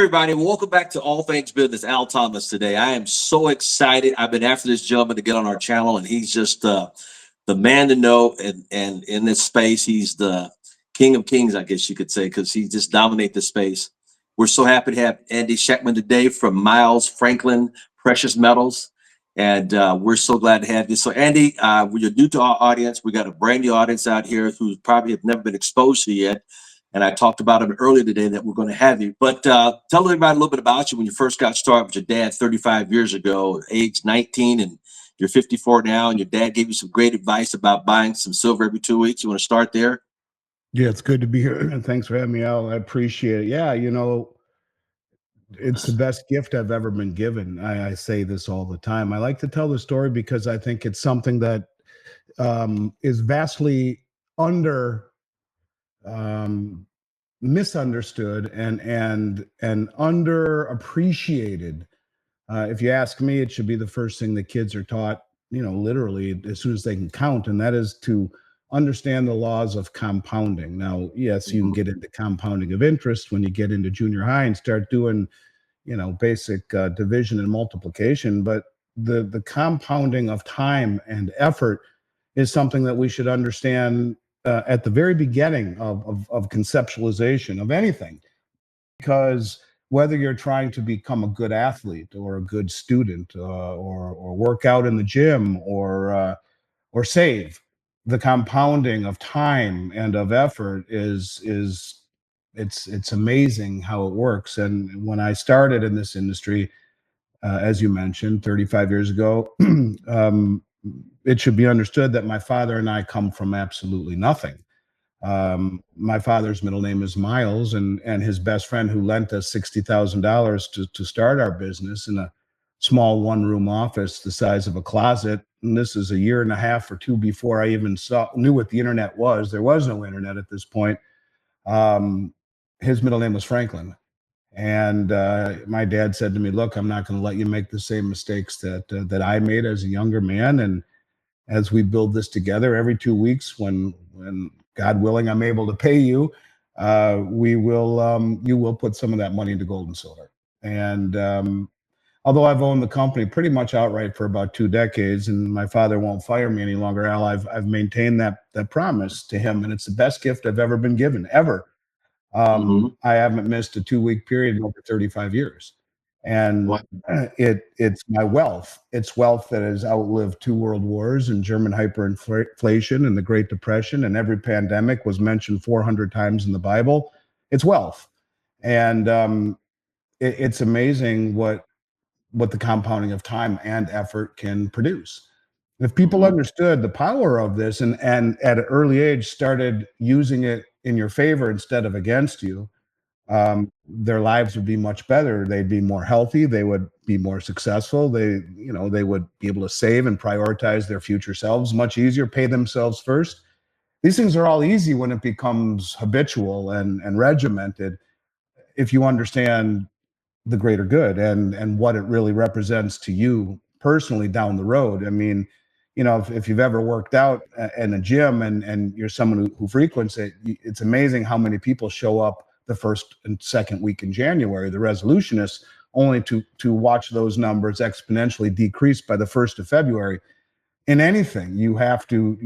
everybody. Welcome back to All Things Business. Al Thomas today. I am so excited. I've been after this gentleman to get on our channel, and he's just the man to know. And in this space, he's the king of kings, I guess you could say, because he just dominates the space. We're so happy to have Andy Schectman today from Miles Franklin Precious Metals. And we're so glad to have you. So, Andy, you're new to our audience. We got a brand new audience out here who probably have never been exposed to you yet. And I talked about him earlier today that we're going to have you. But tell everybody a little bit about you when you first got started with your dad 35 years ago, age 19, and you're 54 now. And your dad gave you some great advice about buying some silver every 2 weeks. You want to start there? Yeah, it's good to be here. And thanks for having me, Al. I appreciate it. Yeah, it's the best gift I've ever been given. I say this all the time. I like to tell the story because I think it's something that is vastly misunderstood and underappreciated. If you ask me, it should be the first thing the kids are taught, literally as soon as they can count, and that is to understand the laws of compounding. Now, yes, you can get into compounding of interest when you get into junior high and start doing, basic division and multiplication, but the compounding of time and effort is something that we should understand at the very beginning of conceptualization of anything, because whether you're trying to become a good athlete or a good student or work out in the gym or save, the compounding of time and of effort is it's amazing how it works. And when I started in this industry, as you mentioned, 35 years ago, it should be understood that my father and I come from absolutely nothing. My father's middle name is Miles, and his best friend who lent us $60,000 to start our business in a small one-room office the size of a closet. And this is a year and a half or two before I even knew what the internet was. There was no internet at this point. His middle name was Franklin. And my dad said to me, "Look, I'm not going to let you make the same mistakes that I made as a younger man. And as we build this together, every 2 weeks, when God willing, I'm able to pay you, you will put some of that money into gold and silver." And although I've owned the company pretty much outright for about 2 decades, and my father won't fire me any longer, Al, I've maintained that promise to him, and it's the best gift I've ever been given, ever. I haven't missed a 2-week period in over 35 years. And What? it's my wealth. It's wealth that has outlived 2 world wars and German hyperinflation and the Great Depression, and every pandemic was mentioned 400 times in the Bible. It's wealth. And it's amazing what the compounding of time and effort can produce. If people understood the power of this and at an early age started using it in your favor instead of against you, their lives would be much better. They'd be more healthy. They would be more successful. They would be able to save and prioritize their future selves much easier, pay themselves first. These things are all easy when it becomes habitual and regimented. If you understand the greater good and what it really represents to you personally down the road. I mean, if you've ever worked out in a gym and you're someone who frequents it, it's amazing how many people show up the first and second week in January, the resolutionists, only to watch those numbers exponentially decrease by the 1st of February. In anything, you have to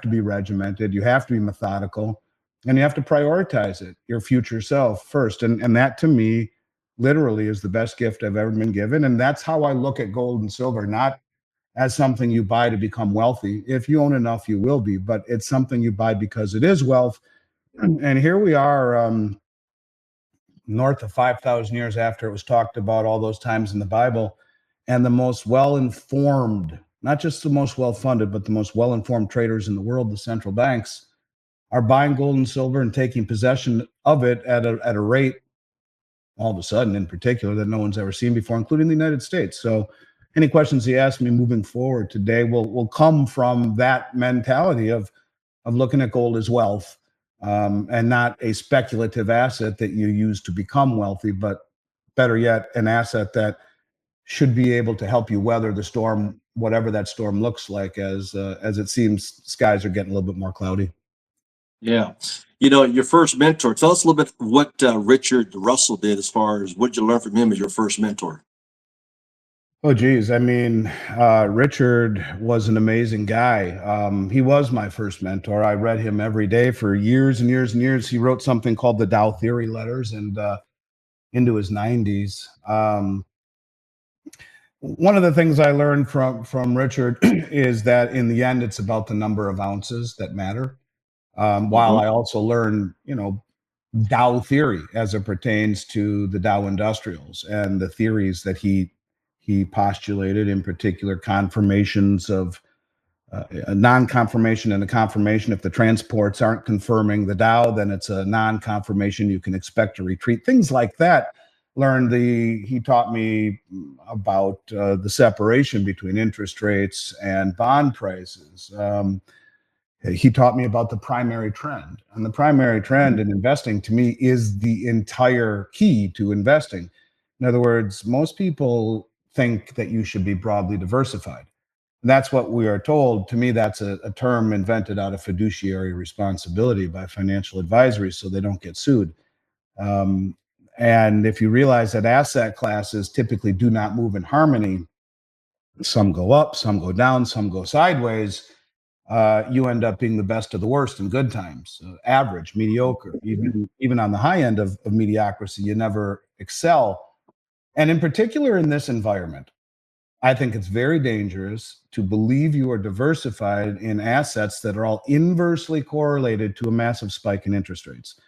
be regimented, you have to be methodical, and you have to prioritize it, your future self first. And that, to me, literally is the best gift I've ever been given. And that's how I look at gold and silver, not as something you buy to become wealthy. If you own enough, you will be, but it's something you buy because it is wealth. And here we are, north of 5,000 years after it was talked about all those times in the Bible, and the most well-informed, not just the most well-funded, but the most well-informed traders in the world, the central banks, are buying gold and silver and taking possession of it at a rate, all of a sudden, in particular, that no one's ever seen before, including the United States. So any questions you ask me moving forward today will come from that mentality of looking at gold as wealth, and not a speculative asset that you use to become wealthy, but better yet, an asset that should be able to help you weather the storm, whatever that storm looks like, as it seems skies are getting a little bit more cloudy. Yeah. You know, your first mentor, tell us a little bit what Richard Russell did as far as what did you learn from him as your first mentor? Oh, geez. I mean, Richard was an amazing guy. He was my first mentor. I read him every day for years and years and years. He wrote something called the Dow Theory Letters and into his 90s. One of the things I learned from Richard is that in the end, it's about the number of ounces that matter. While Hmm. I also learned, Dow theory as it pertains to the Dow Industrials and the theories that he postulated, in particular confirmations of a non-confirmation and a confirmation. If the transports aren't confirming the Dow, then it's a non-confirmation. You can expect a retreat. Things like that. He taught me about the separation between interest rates and bond prices. He taught me about the primary trend. And the primary trend in investing to me is the entire key to investing. In other words, most people think that you should be broadly diversified. And that's what we are told. To me, that's a term invented out of fiduciary responsibility by financial advisory so they don't get sued. Um, and if you realize that asset classes typically do not move in harmony, some go up, some go down, some go sideways, you end up being the best of the worst in good times, average, mediocre, even on the high end of mediocrity, you never excel. And in particular, in this environment, I think it's very dangerous to believe you are diversified in assets that are all inversely correlated to a massive spike in interest rates.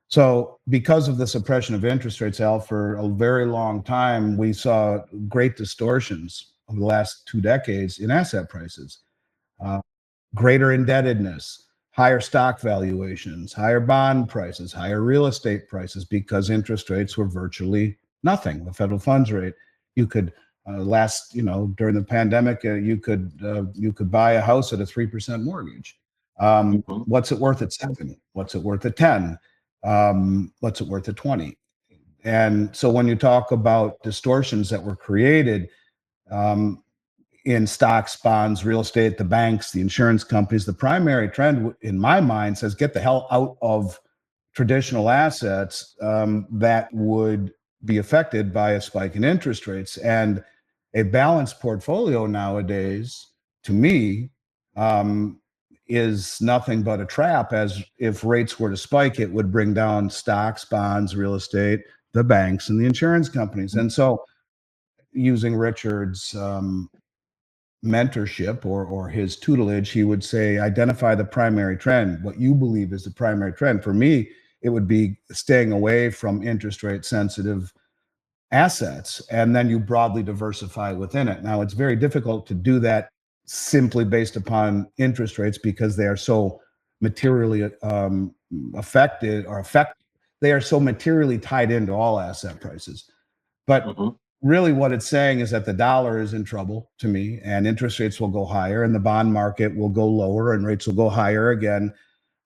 So, because of the suppression of interest rates, Al, for a very long time, we saw great distortions over the last 2 decades in asset prices. Uh, Greater indebtedness, higher stock valuations, higher bond prices, higher real estate prices because interest rates were virtually nothing. The federal funds rate, you could during the pandemic, you could buy a house at a 3% mortgage. Hmm. What's it worth at 7? What's it worth at 10? What's it worth at 20? And so when you talk about distortions that were created, um, in stocks, bonds, real estate, the banks, the insurance companies, the primary trend in my mind says get the hell out of traditional assets that would be affected by a spike in interest rates. And a balanced portfolio nowadays, to me, um, is nothing but a trap. As if rates were to spike, it would bring down stocks, bonds, real estate, the banks, and the insurance companies. And so, using Richard's mentorship or his tutelage, he would say, identify the primary trend, what you believe is the primary trend. For me, it would be staying away from interest rate sensitive assets, and then you broadly diversify within it. Now, it's very difficult to do that simply based upon interest rates because they are so materially affected or affect. They are so materially tied into all asset prices. But Hmm. really, what it's saying is that the dollar is in trouble to me, and interest rates will go higher, and the bond market will go lower, and rates will go higher again.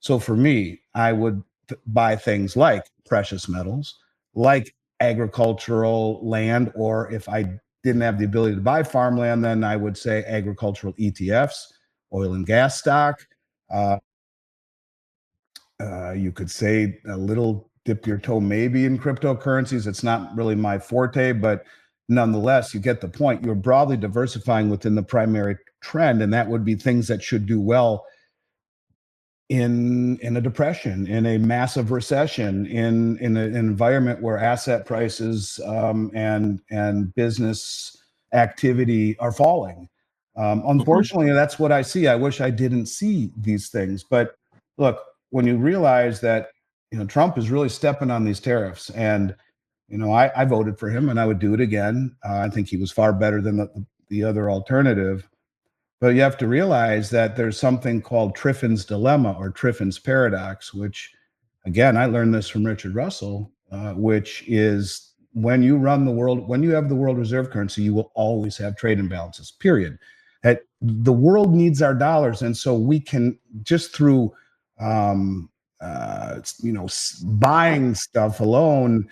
So for me, I would buy things like precious metals, like agricultural land, or if I didn't have the ability to buy farmland, then I would say agricultural ETFs, oil and gas stock. Uh, you could say a little dip your toe maybe in cryptocurrencies. It's not really my forte, but nonetheless, you get the point. You're broadly diversifying within the primary trend, and that would be things that should do well in a depression, in a massive recession, in an environment where asset prices and business activity are falling. Hmm. Unfortunately, that's what I see. I wish I didn't see these things, but look, when you realize that Trump is really stepping on these tariffs, and I voted for him, and I would do it again. I think he was far better than the other alternative. But you have to realize that there's something called Triffin's dilemma or Triffin's paradox, which, again, I learned this from Richard Russell, which is when you have the world reserve currency, you will always have trade imbalances, period. That the world needs our dollars. And so we can just through, um, buying stuff alone,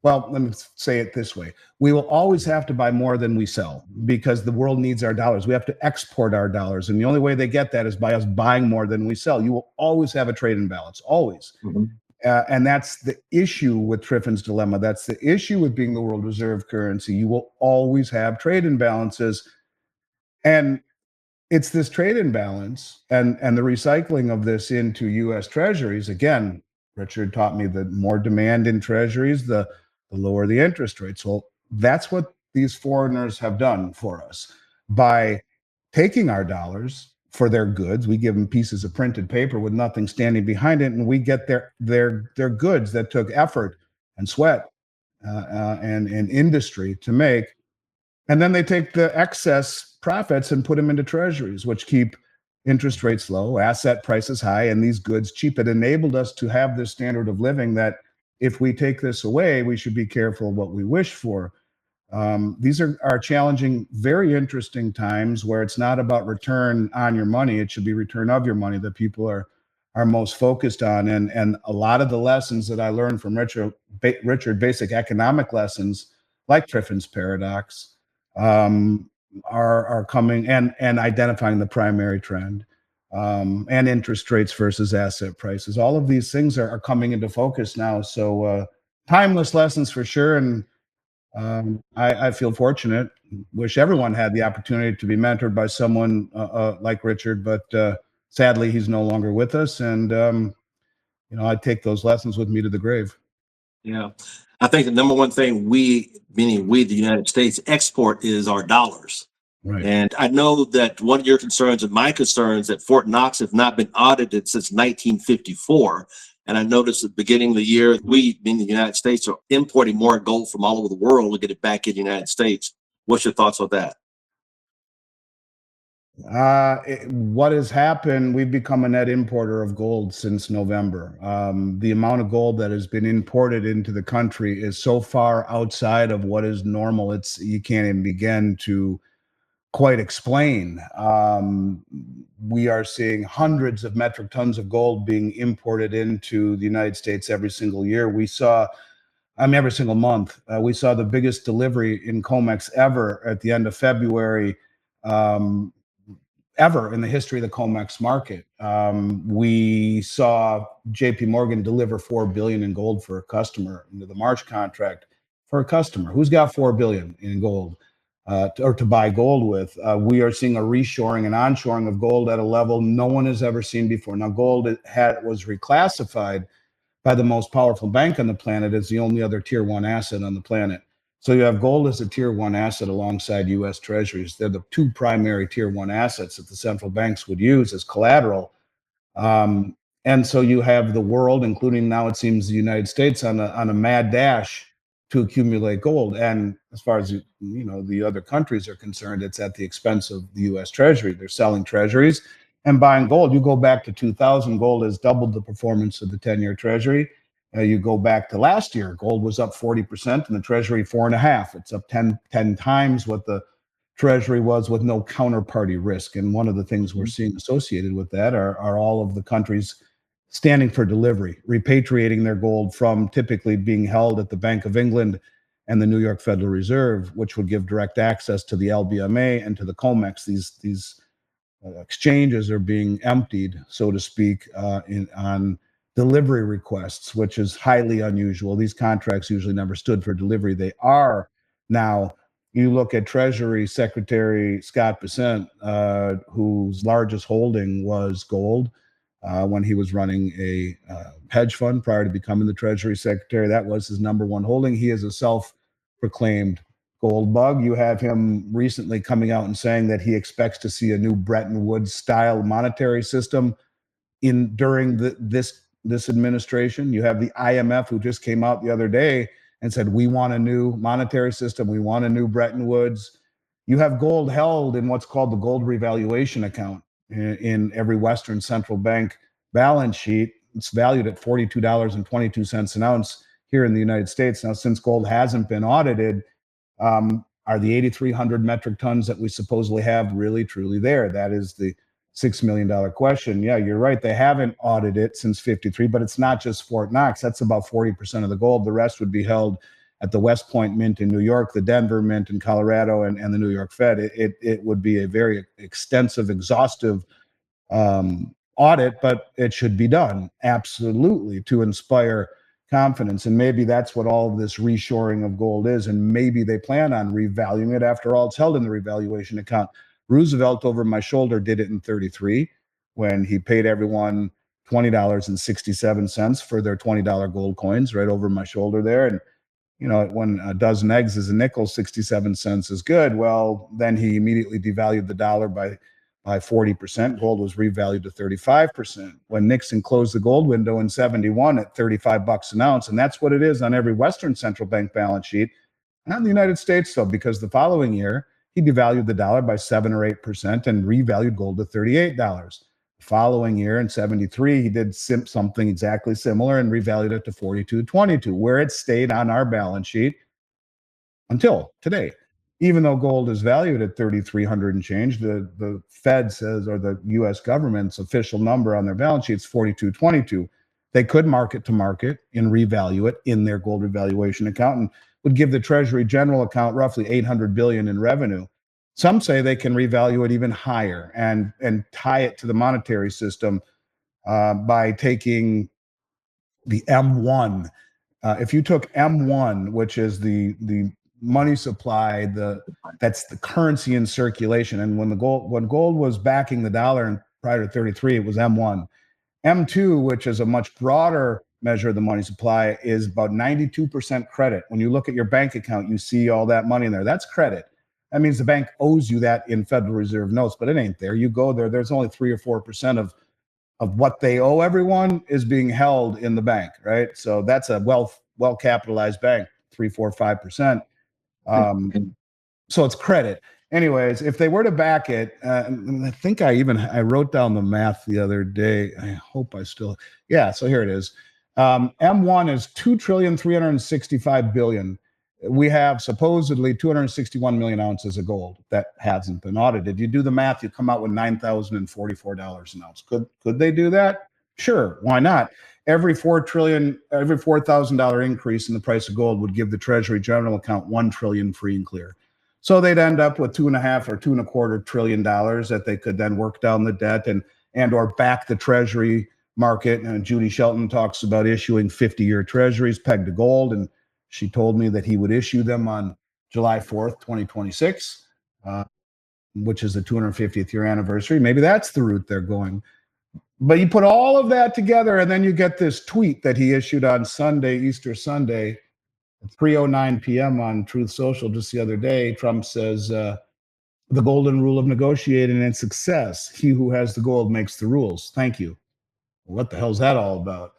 Well, let me say it this way. We will always have to buy more than we sell because the world needs our dollars. We have to export our dollars. And the only way they get that is by us buying more than we sell. You will always have a trade imbalance, always. And that's the issue with Triffin's dilemma. That's the issue with being the world reserve currency. You will always have trade imbalances. And it's this trade imbalance and the recycling of this into U.S. treasuries. Again, Richard taught me that more demand in treasuries, the lower the interest rates. Well, that's what these foreigners have done for us by taking our dollars for their goods. We give them pieces of printed paper with nothing standing behind it, and we get their goods that took effort and sweat and industry to make. And then they take the excess profits and put them into treasuries, which keep interest rates low, asset prices high, and these goods cheap. It enabled us to have this standard of living that if we take this away, we should be careful what we wish for. These are challenging, very interesting times where it's not about return on your money. It should be return of your money that people are most focused on. And a lot of the lessons that I learned from Richard, basic economic lessons like Triffin's paradox, are coming and identifying the primary trend, and interest rates versus asset prices. All of these things are coming into focus now. So timeless lessons for sure. And I feel fortunate. Wish everyone had the opportunity to be mentored by someone like Richard, but sadly, he's no longer with us. And I take those lessons with me to the grave. Yeah. I think the number one thing meaning we, the United States, export is our dollars. Right. And I know that one of your concerns and my concerns that Fort Knox have not been audited since 1954. And I noticed at the beginning of the year, we, being the United States, are importing more gold from all over the world to get it back in the United States. What's your thoughts on that? What has happened, we've become a net importer of gold since November. The amount of gold that has been imported into the country is so far outside of what is normal. You can't even begin to quite explain. We are seeing hundreds of metric tons of gold being imported into the United States every single year. Every single month. We saw the biggest delivery in COMEX ever at the end of February, ever in the history of the COMEX market. We saw JP Morgan deliver $4 billion in gold for a customer into the March contract for a customer. Who's got $4 billion in gold to buy gold with? We are seeing a reshoring and onshoring of gold at a level no one has ever seen before. Now, gold was reclassified by the most powerful bank on the planet as the only other tier one asset on the planet. So you have gold as a tier one asset alongside U.S. Treasuries. They're the two primary tier one assets that the central banks would use as collateral. And so you have the world, including now it seems the United States, on a mad dash to accumulate gold. And as far as the other countries are concerned, it's at the expense of the U.S. Treasury. They're selling treasuries and buying gold. You go back to 2000, gold has doubled the performance of the 10-year Treasury. You go back to last year, gold was up 40% and the Treasury 4.5%. It's up 10 times what the Treasury was with no counterparty risk. And one of the things we're seeing associated with that are all of the countries standing for delivery, repatriating their gold from typically being held at the Bank of England and the New York Federal Reserve, which would give direct access to the LBMA and to the COMEX. These exchanges are being emptied, so to speak, on delivery requests, which is highly unusual. These contracts usually never stood for delivery. They are now. You look at Treasury Secretary Scott Bessent, whose largest holding was gold when he was running a hedge fund prior to becoming the Treasury Secretary. That was his number one holding. He is a self-proclaimed gold bug. You have him recently coming out and saying that he expects to see a new Bretton Woods style monetary system during this administration. You have the IMF, who just came out the other day and said, we want a new monetary system. We want a new Bretton Woods. You have gold held in what's called the gold revaluation account in every Western central bank balance sheet. It's valued at $42.22 an ounce here in the United States. Now, since gold hasn't been audited, are the 8,300 metric tons that we supposedly have really, truly there? That is the $6 million question. Yeah, you're right. They haven't audited it since 53, but it's not just Fort Knox. That's about 40% of the gold. The rest would be held at the West Point Mint in New York, the Denver Mint in Colorado, and the New York Fed. It would be a very extensive, exhaustive audit, but it should be done absolutely to inspire confidence. And maybe that's what all of this reshoring of gold is. And maybe they plan on revaluing it. After all, it's held in the revaluation account. Roosevelt, over my shoulder, did it in 33 when he paid everyone $20.67 for their $20 gold coins right over my shoulder there. And when a dozen eggs is a nickel, 67 cents is good. Well, then he immediately devalued the dollar by 40%. Gold was revalued to 35%. When Nixon closed the gold window in 71 at 35 bucks an ounce, and that's what it is on every Western central bank balance sheet. Not in the United States, though, because the following year, he devalued the dollar by 7 or 8% and revalued gold to $38. The following year in 73, he did something exactly similar and revalued it to 42.22, where it stayed on our balance sheet until today. Even though gold is valued at 3,300 and change, the Fed says, or the U.S. government's official number on their balance sheet is 42.22. They could market to market and revalue it in their gold revaluation account, and would give the Treasury General account roughly $800 billion in revenue. Some say they can revalue it even higher and tie it to the monetary system by taking the M1. If you took M1, which is the money supply, that's the currency in circulation, and when gold was backing the dollar in prior to 33, it was M1. M2, which is a much broader measure of the money supply, is about 92% credit. When you look at your bank account, you see all that money in there. That's credit. That means the bank owes you that in Federal Reserve notes, but it ain't there. You go there, there's only 3 or 4% of what they owe everyone is being held in the bank, right? So that's a well capitalized bank, 3, 4, 5%. So it's credit. Anyways, if they were to back it, I think I wrote down the math the other day. I hope I still, yeah. So here it is. M1 is 2,365 billion. We have supposedly 261 million ounces of gold that hasn't been audited. You do the math, you come out with $9,044 an ounce. Could they do that? Sure, why not? Every $4,000 increase in the price of gold would give the Treasury General account $1 trillion free and clear. So they'd end up with $2.5 or $2.25 trillion that they could then work down the debt and or back the Treasury market. And Judy Shelton talks about issuing 50-year Treasuries pegged to gold, and she told me that he would issue them on July 4th, 2026, which is the 250th year anniversary. Maybe that's the route they're going. But you put all of that together, and then you get this tweet that he issued on Sunday, Easter Sunday, 3:09 p.m. on Truth Social just the other day. Trump says, the golden rule of negotiating and success: he who has the gold makes the rules. Thank you. What the hell's that all about?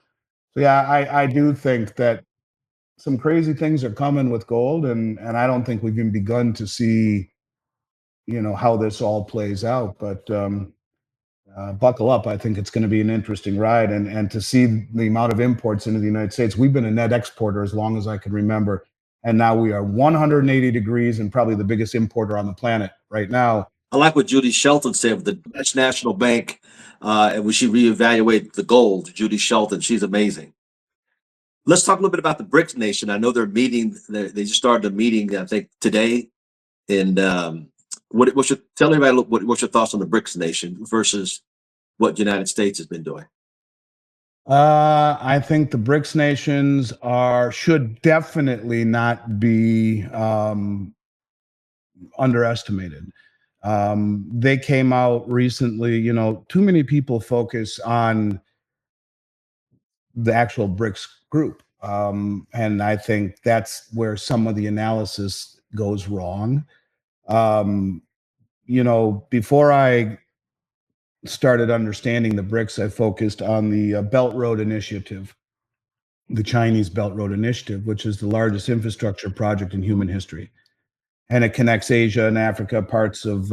So yeah, I do think that some crazy things are coming with gold, and I don't think we've even begun to see, how this all plays out. But buckle up. I think it's going to be an interesting ride. And to see the amount of imports into the United States, we've been a net exporter as long as I can remember. And now we are 180 degrees and probably the biggest importer on the planet right now. I like what Judy Shelton said with the Dutch National Bank, and we should reevaluate the gold. Judy Shelton, she's amazing. Let's talk a little bit about the BRICS nation. I know they're meeting. They just started a meeting, I think, today. And tell everybody what's your thoughts on the BRICS nation versus what the United States has been doing? I think the BRICS nations should definitely not be underestimated. They came out recently. Too many people focus on the actual BRICS group, and I think that's where some of the analysis goes wrong. Before I started understanding the BRICS, I focused on the Belt Road Initiative, the Chinese Belt Road Initiative, which is the largest infrastructure project in human history. And it connects Asia and Africa, parts of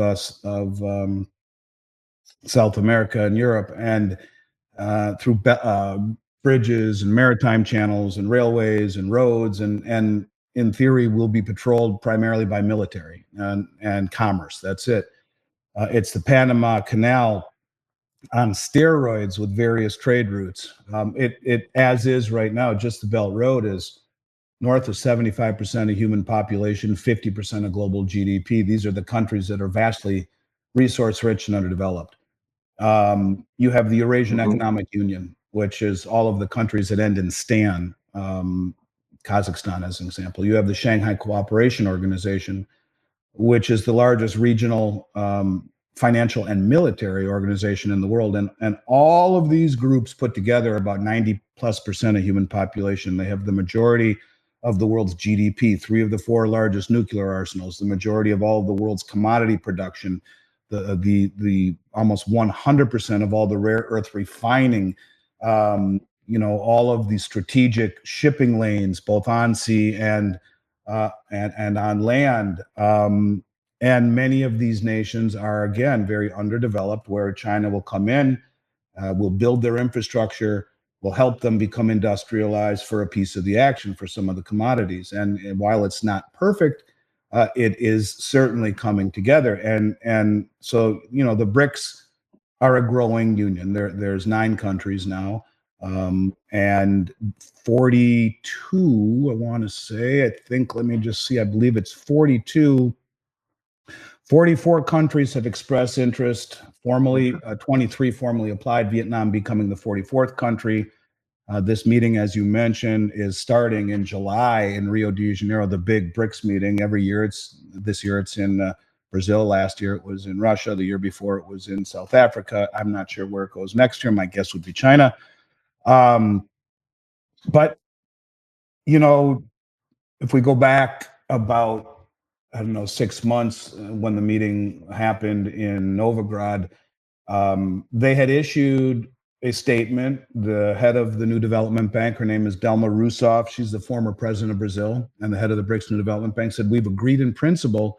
South America and Europe, and through bridges and maritime channels and railways and roads, and in theory will be patrolled primarily by military and commerce. That's it. It's the Panama Canal on steroids with various trade routes. It as is right now, just the Belt Road is north of 75% of human population, 50% of global GDP. These are the countries that are vastly resource rich and underdeveloped. You have the Eurasian Economic Union, which is all of the countries that end in Stan, Kazakhstan as an example. You have the Shanghai Cooperation Organization, which is the largest regional financial and military organization in the world. And all of these groups put together about 90+% of human population. They have the majority of the world's GDP, 3 of the 4 largest nuclear arsenals, the majority of all of the world's commodity production, the almost 100% of all the rare earth refining, all of the strategic shipping lanes, both on sea and on land. And many of these nations are, again, very underdeveloped, where China will come in, will build their infrastructure, will help them become industrialized for a piece of the action for some of the commodities. And while it's not perfect, it is certainly coming together. And so, the BRICS are a growing union. There's 9 countries now, and 42, I want to say, let me just see, I believe it's 42. 44 countries have expressed interest formally, 23 formally applied, Vietnam becoming the 44th country. This meeting, as you mentioned, is starting in July in Rio de Janeiro, the big BRICS meeting. Every year, this year it's in Brazil. Last year it was in Russia. The year before it was in South Africa. I'm not sure where it goes next year. My guess would be China. But, if we go back about, 6 months when the meeting happened in Novograd, they had issued a statement. The head of the New Development Bank, her name is Dilma Rousseff. She's the former president of Brazil, and the head of the BRICS New Development Bank said, we've agreed in principle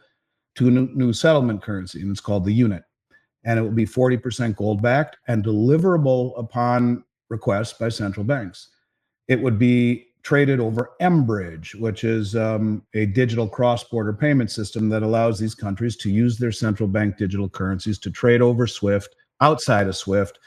to a new settlement currency, and it's called the unit. And it will be 40% gold backed and deliverable upon request by central banks. It would be traded over mBridge, which is a digital cross-border payment system that allows these countries to use their central bank digital currencies to trade over SWIFT, outside of SWIFT,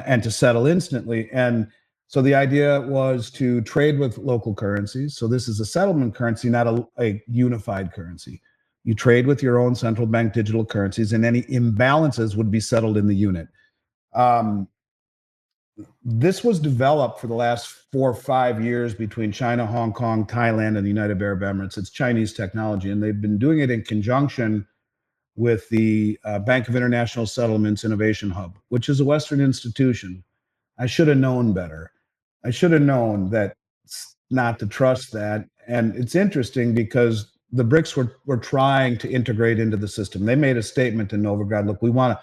and to settle instantly. And so the idea was to trade with local currencies. So this is a settlement currency, not a unified currency. You trade with your own central bank digital currencies, and any imbalances would be settled in the unit. This was developed for the last 4 or 5 years between China, Hong Kong, Thailand, and the United Arab Emirates. It's Chinese technology, and they've been doing it in conjunction with the Bank of International Settlements Innovation Hub, which is a Western institution. I should have known better. I should have known that not to trust that. And it's interesting because the BRICS were trying to integrate into the system. They made a statement in Novograd, look, we want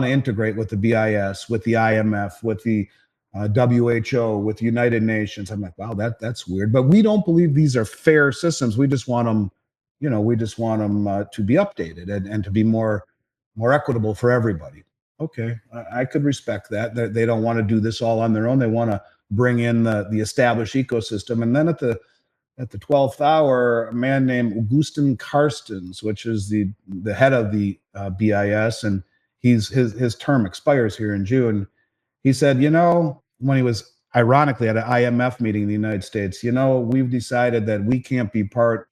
to integrate with the BIS, with the IMF, with the WHO, with the United Nations. I'm like, wow, that's weird. But we don't believe these are fair systems. We just want them, to be updated and to be more equitable for everybody. Okay, I could respect that. They don't want to do this all on their own. They want to bring in the established ecosystem. And then at the 12th hour, a man named Augustin Carstens, which is the head of the BIS, and his term expires here in June. He said, when he was ironically at an IMF meeting in the United States, we've decided that we can't be partners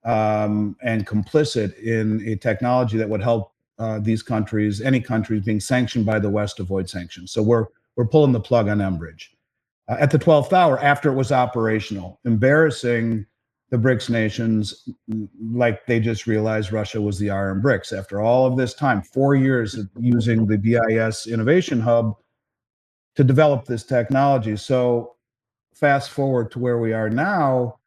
and complicit in a technology that would help these countries, any countries being sanctioned by the West, avoid sanctions. So we're pulling the plug on mBridge. At the 12th hour, after it was operational, embarrassing the BRICS nations, like they just realized Russia was the R in BRICS. After all of this time, 4 years of using the BIS Innovation Hub to develop this technology. So fast forward to where we are now,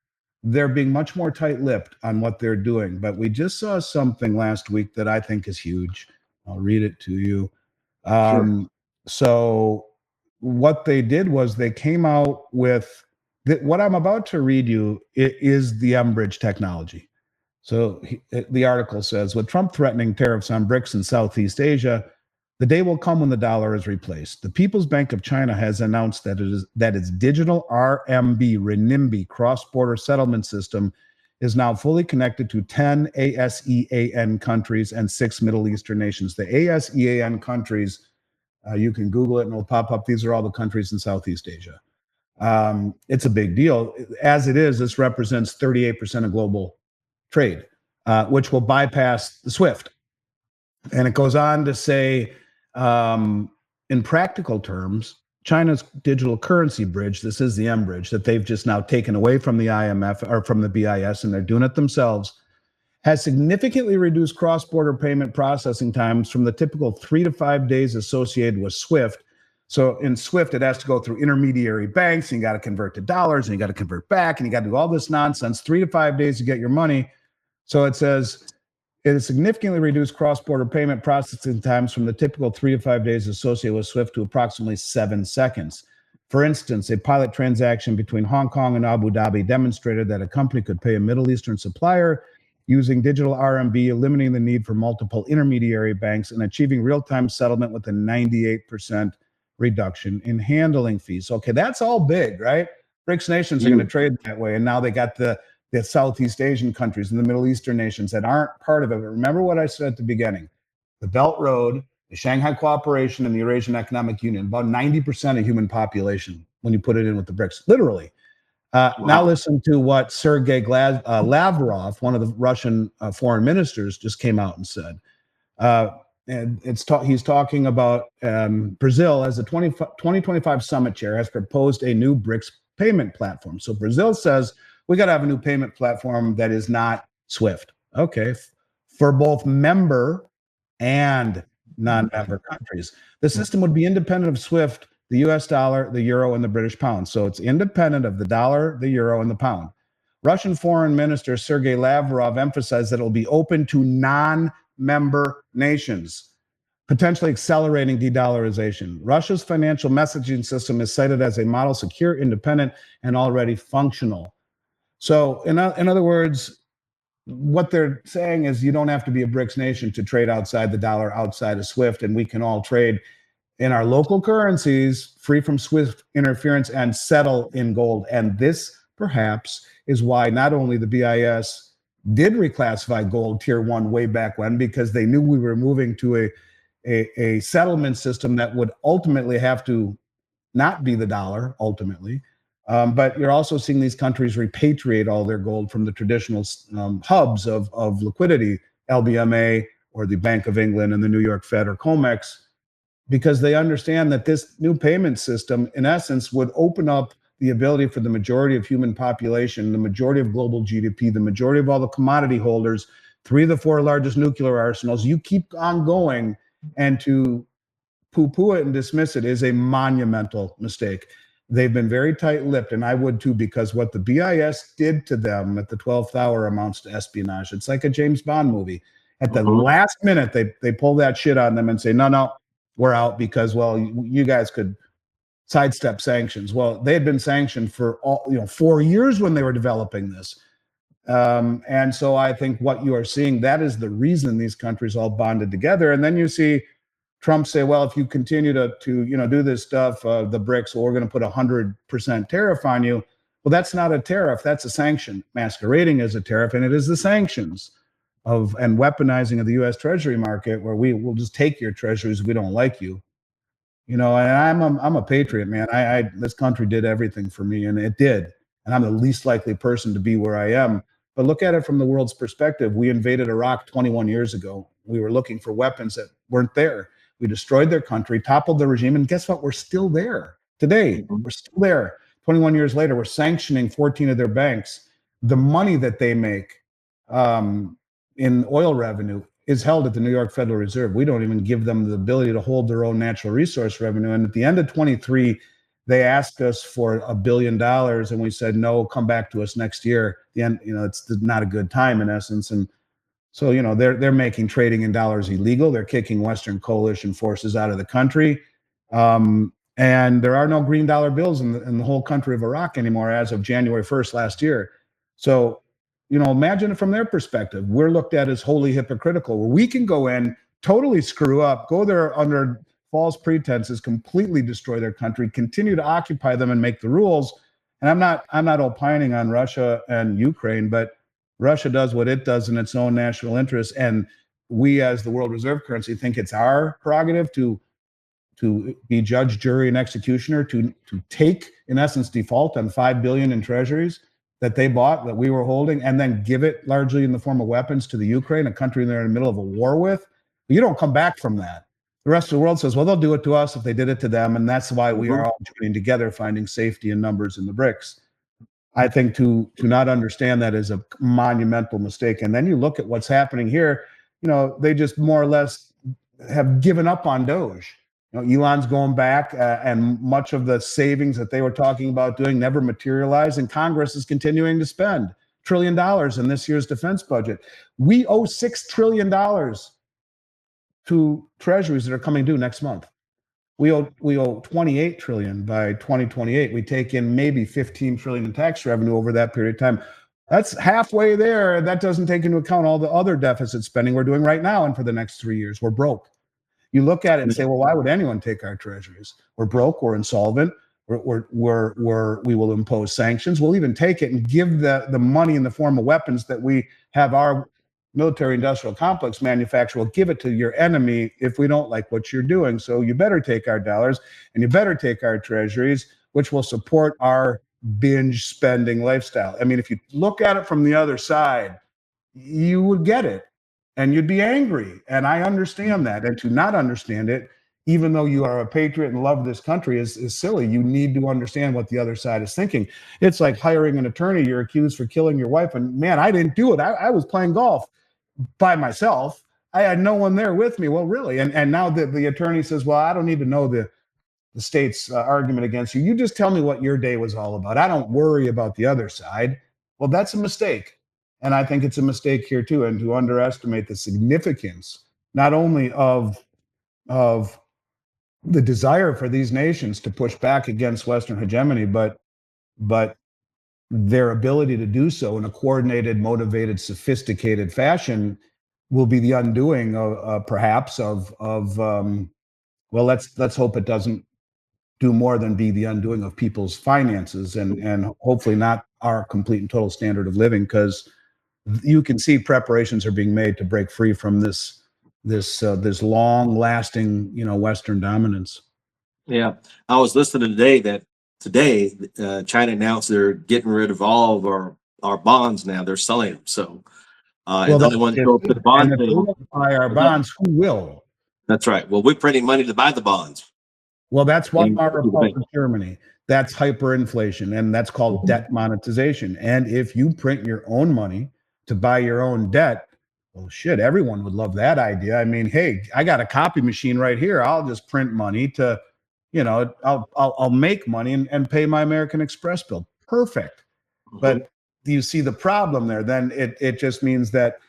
they're being much more tight-lipped on what they're doing. But we just saw something last week that I think is huge. I'll read it to you. Sure. So what they did was they came out with what I'm about to read you is the mBridge technology. So the article says, with Trump threatening tariffs on BRICS in Southeast Asia, the day will come when the dollar is replaced. The People's Bank of China has announced that its digital RMB renminbi cross-border settlement system is now fully connected to 10 ASEAN countries and 6 Middle Eastern nations. The ASEAN countries, you can Google it and it'll pop up. These are all the countries in Southeast Asia. It's a big deal. As it is, this represents 38% of global trade, which will bypass the SWIFT. And it goes on to say, in practical terms, China's digital currency bridge, this is the M bridge that they've just now taken away from the IMF or from the BIS, and they're doing it themselves, has significantly reduced cross-border payment processing times from the typical 3 to 5 days associated with SWIFT. So in SWIFT, it has to go through intermediary banks, and you got to convert to dollars, and you got to convert back, and you got to do all this nonsense, 3 to 5 days to get your money. So it says it has significantly reduced cross-border payment processing times from the typical 3 to 5 days associated with SWIFT to approximately 7 seconds. For instance, a pilot transaction between Hong Kong and Abu Dhabi demonstrated that a company could pay a Middle Eastern supplier using digital RMB, eliminating the need for multiple intermediary banks and achieving real-time settlement with a 98% reduction in handling fees. Okay, that's all big, right? BRICS nations are going to trade that way. And now they got the Southeast Asian countries and the Middle Eastern nations that aren't part of it. But remember what I said at the beginning. The Belt Road, the Shanghai Cooperation, and the Eurasian Economic Union, about 90% of human population when you put it in with the BRICS, literally. Wow. Now listen to what Sergei Lavrov, one of the Russian foreign ministers, just came out and said. And he's talking about Brazil as the 2025 summit chair has proposed a new BRICS payment platform. So Brazil says we got to have a new payment platform that is not SWIFT. Okay, for both member and non-member countries. The system would be independent of SWIFT, the US dollar, the euro, and the British pound. So it's independent of the dollar, the euro, and the pound. Russian Foreign Minister Sergei Lavrov emphasized that it will be open to non-member nations, potentially accelerating de-dollarization. Russia's financial messaging system is cited as a model secure, independent, and already functional. So in other words, what they're saying is you don't have to be a BRICS nation to trade outside the dollar, outside of SWIFT, and we can all trade in our local currencies, free from SWIFT interference, and settle in gold. And this, perhaps, is why not only the BIS did reclassify gold tier 1 way back when, because they knew we were moving to a settlement system that would ultimately have to not be the dollar, ultimately. But you're also seeing these countries repatriate all their gold from the traditional hubs of liquidity, LBMA or the Bank of England and the New York Fed or COMEX, because they understand that this new payment system, in essence, would open up the ability for the majority of human population, the majority of global GDP, the majority of all the commodity holders, 3 of the 4 largest nuclear arsenals. You keep on going, and to poo-poo it and dismiss it is a monumental mistake. They've been very tight-lipped, and I would too, because what the BIS did to them at the 12th hour amounts to espionage. It's like a James Bond movie. At the last minute, they pull that shit on them and say, no, we're out because, well, you guys could sidestep sanctions. Well, they had been sanctioned for 4 years when they were developing this. And so I think what you are seeing, that is the reason these countries all bonded together. And then you see Trump say, well, if you continue to do this stuff, the BRICS, well, we're going to put 100% tariff on you. Well, that's not a tariff. That's a sanction masquerading as a tariff. And it is the sanctions and weaponizing of the U.S. Treasury market, where we will just take your treasuries if we don't like you. And I'm a patriot, man. This country did everything for me, and it did. And I'm the least likely person to be where I am. But look at it from the world's perspective. We invaded Iraq 21 years ago. We were looking for weapons that weren't there. We destroyed their country, toppled the regime, and guess what? We're still there today. We're still there. 21 years later, we're sanctioning 14 of their banks. The money that they make in oil revenue is held at the New York Federal Reserve. We don't even give them the ability to hold their own natural resource revenue. And at the end of 23, they asked us for $1 billion, and we said, no, come back to us next year. It's not a good time, in essence. And so, they're making trading in dollars illegal. They're kicking Western coalition forces out of the country. And there are no green dollar bills in the whole country of Iraq anymore as of January 1st last year. So, imagine it from their perspective. We're looked at as wholly hypocritical, where we can go in, totally screw up, go there under false pretenses, completely destroy their country, continue to occupy them and make the rules. And I'm not opining on Russia and Ukraine, but Russia does what it does in its own national interest. And we, as the world reserve currency, think it's our prerogative to to be judge, jury, and executioner, to take, in essence, default on $5 billion in treasuries that they bought, that we were holding, and then give it largely in the form of weapons to the Ukraine, a country they're in the middle of a war with. You don't come back from that. The rest of the world says, well, they'll do it to us if they did it to them, and that's why we are all joining together, finding safety in numbers in the BRICS. I think to not understand that is a monumental mistake. And then you look at what's happening here. They just more or less have given up on Doge. Elon's going back, and much of the savings that they were talking about doing never materialized, and Congress is continuing to spend $1 trillion in this year's defense budget. We owe $6 trillion to treasuries that are coming due next month. We owe 28 trillion by 2028. We take in maybe 15 trillion in tax revenue over that period of time. That's halfway there. That doesn't take into account all the other deficit spending we're doing right now, and for the next 3 years, we're broke. You look at it and say, well, why would anyone take our treasuries? We're broke, we're insolvent, we will impose sanctions. We'll even take it and give the money in the form of weapons that we have our military industrial complex manufacture. We'll give it to your enemy if we don't like what you're doing. So you better take our dollars, and you better take our treasuries, which will support our binge spending lifestyle. I mean, if you look at it from the other side, you would get it. And you'd be angry. And I understand that. And to not understand it, even though you are a patriot and love this country, is silly. You need to understand what the other side is thinking. It's like hiring an attorney. You're accused for killing your wife. And man, I didn't do it. I was playing golf by myself. I had no one there with me. Well, really? And now the attorney says, well, I don't need to know the state's argument against you. You just tell me what your day was all about. I don't worry about the other side. Well, that's a mistake. And I think it's a mistake here too, and to underestimate the significance not only of the desire for these nations to push back against Western hegemony, but their ability to do so in a coordinated, motivated, sophisticated fashion will be the undoing of perhaps of well, let's hope it doesn't do more than be the undoing of people's finances, and hopefully not our complete and total standard of living, because you can see preparations are being made to break free from this long-lasting, Western dominance. Yeah, I was listening today China announced they're getting rid of all of our bonds now. They're selling them. So, and the only one to go to the bond and if they won't buy our bonds, who will? That's right. Well, we're printing money to buy the bonds. Well, that's Weimar Republic Germany. That's hyperinflation, and that's called debt monetization. And if you print your own money to buy your own debt, well, shit, everyone would love that idea. I mean, hey, I got a copy machine right here. I'll just print money to, I'll make money and pay my American Express bill. Perfect. Mm-hmm. But do you see the problem there? Then it just means that,